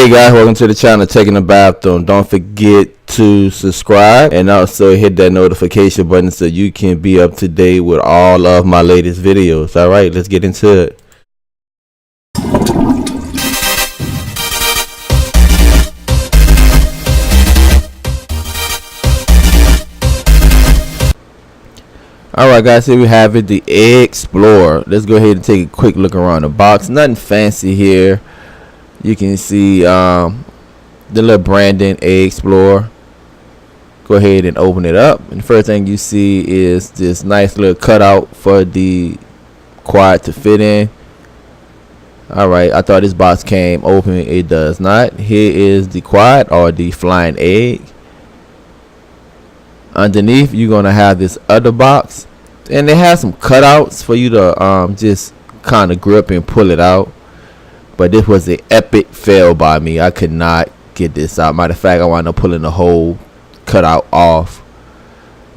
Hey guys, welcome to the channel Taking a Bathroom. Don't forget to subscribe and also hit that notification button so you can be up to date with all of my latest videos. Alright, let's get into it. Alright guys, here we have it, the Explorer. Let's go ahead and take a quick look around the box. Nothing fancy here. You can see the little branding, Explorer. Go ahead and open it up, and the first thing you see is this nice little cutout for the quad to fit in. Alright, I thought this box came open. It does not. Here is the quad, or the flying egg. Underneath you're gonna have this other box, and it has some cutouts for you to just kind of grip and pull it out. But this was an epic fail by me. I could not get this out. Matter of fact, I wound up pulling the whole cutout off.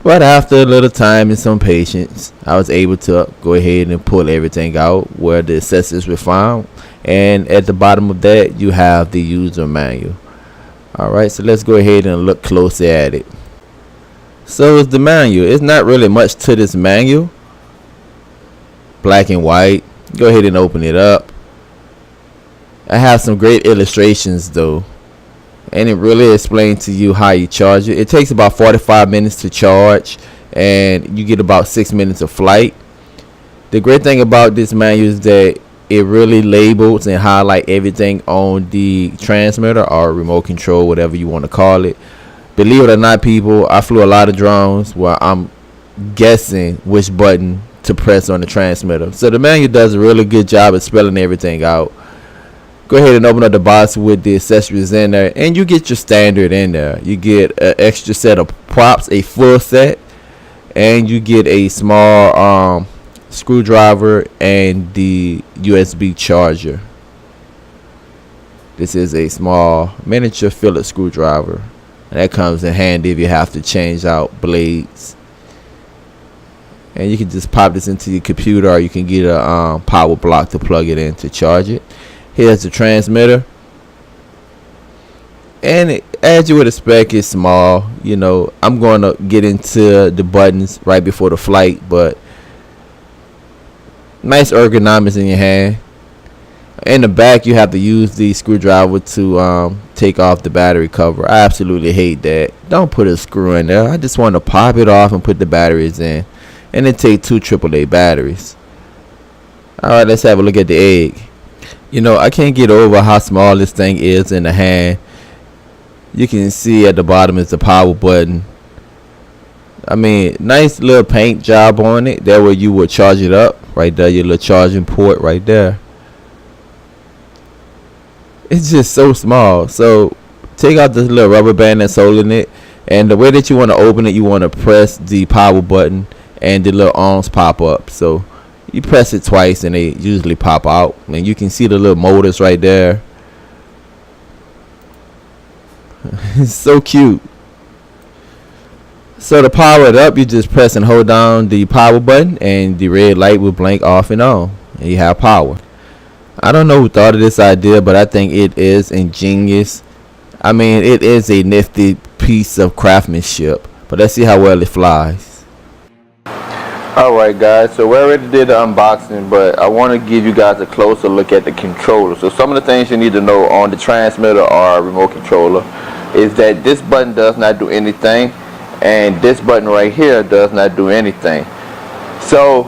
But after a little time and some patience, I was able to go ahead and pull everything out where the accessories were found. And at the bottom of that, you have the user manual. Alright, so let's go ahead and look closer at it. So it's the manual. It's not really much to this manual. Black and white. Go ahead and open it up. I have some great illustrations though, and it really explains to you how you charge it. It takes about 45 minutes to charge, and you get about 6 minutes of flight. The great thing about this manual is that it really labels and highlight everything on the transmitter or remote control, whatever you want to call it. Believe it or not, people, I flew a lot of drones where I'm guessing which button to press on the transmitter. So the manual does a really good job of spelling everything out. Go ahead and open up the box with the accessories in there, and you get your standard in there. You get an extra set of props, a full set, and you get a small screwdriver and the USB charger. This is a small miniature Phillips screwdriver, and that comes in handy if you have to change out blades. And you can just pop this into your computer, or you can get a power block to plug it in to charge it. Here's the transmitter, and as you would expect, it's small. You know, I'm going to get into the buttons right before the flight, but nice ergonomics in your hand. In the back, you have to use the screwdriver to take off the battery cover. I absolutely hate that. Don't put a screw in there. I just want to pop it off and put the batteries in, and then take 2 AAA batteries. Alright, let's have a look at the egg. You know, I can't get over how small this thing is in the hand. You can see at the bottom is the power button. I mean, nice little paint job on it. That way you would charge it up. Right there, your little charging port right there. It's just so small. So take out this little rubber band that's holding it. And the way that you want to open it, you want to press the power button and the little arms pop up. So you press it twice and they usually pop out, and you can see the little motors right there. It's so cute. So to power it up, you just press and hold down the power button, and the red light will blink off and on, and you have power. I don't know who thought of this idea, but I think it is ingenious. I mean, it is a nifty piece of craftsmanship, but let's see how well it flies. Alright guys, so we already did the unboxing, but I want to give you guys a closer look at the controller. So some of the things you need to know on the transmitter or remote controller is that this button does not do anything, and this button right here does not do anything. So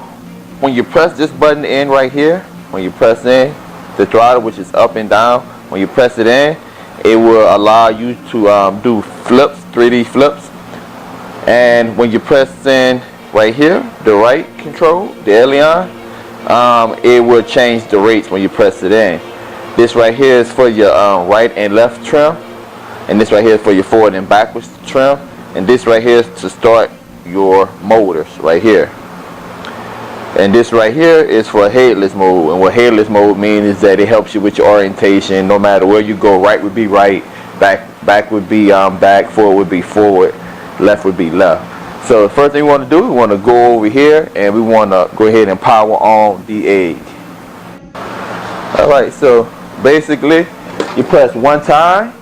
when you press this button in right here, when you press in the throttle, which is up and down, when you press it in, it will allow you to do flips, 3D flips. And when you press in right here, the right control, the alien, it will change the rates when you press it in. This right here is for your right and left trim, and this right here is for your forward and backwards trim, and this right here is to start your motors right here. And this right here is for headless mode, and what headless mode means is that it helps you with your orientation. No matter where you go, right would be right, back would be back, forward would be forward, left would be left. So the first thing we want to do, we want to go over here and we want to go ahead and power on the egg. Alright, so basically You press one time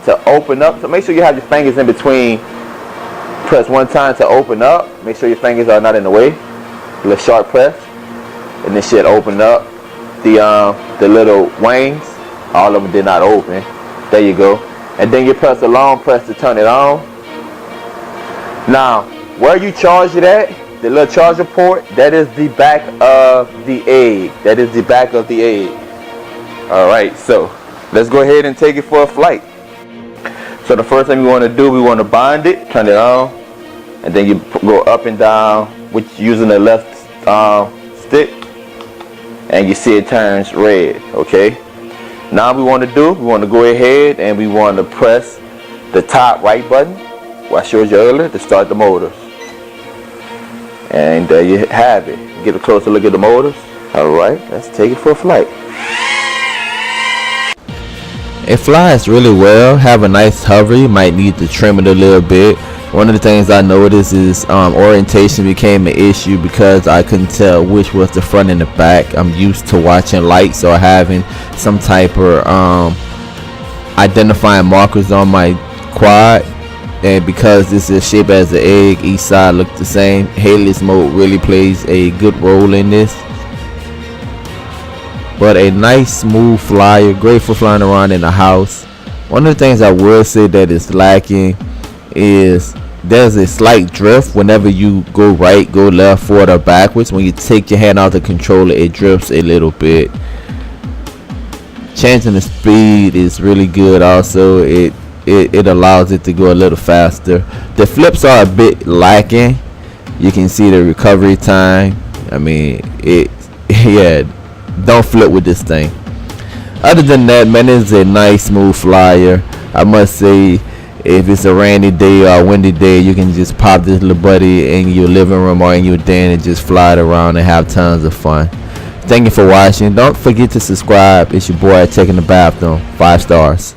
to open up. So make sure you have your fingers in between. Press one time to open up. Make sure your fingers are not in the way. A little sharp press, and this should open up the little wings. All of them did not open. There you go. And then you press the long press to turn it on. Now, where you charge it at, the little charger port, that is the back of the egg. That is the back of the egg. Alright, so let's go ahead and take it for a flight. So the first thing we want to do, we want to bind it, turn it on, and then you go up and down with using the left stick, and you see it turns red. Okay. Now we want to go ahead and we want to press the top right button, what I showed you earlier, to start the motors. And there you have it. Get a closer look at the motors. Alright, let's take it for a flight. It flies really well, have a nice hover. You might need to trim it a little bit. One of the things I noticed is orientation became an issue because I couldn't tell which was the front and the back. I'm used to watching lights or having some type of identifying markers on my quad, and because this is shaped as an egg, each side looks the same. Headless mode really plays a good role in this. But a nice smooth flyer, great for flying around in the house. One of the things I would say that is lacking is there's a slight drift whenever you go right, go left, forward, or backwards. When you take your hand out the controller, it drifts a little bit. Changing the speed is really good also. It allows it to go a little faster. The flips are a bit lacking. You can see the recovery time. I mean, yeah, don't flip with this thing. Other than that, man, it's a nice smooth flyer. I must say, if it's a rainy day or a windy day, you can just pop this little buddy in your living room or in your den and just fly it around and have tons of fun. Thank you for watching. Don't forget to subscribe. It's your boy taking the bathroom. 5 stars.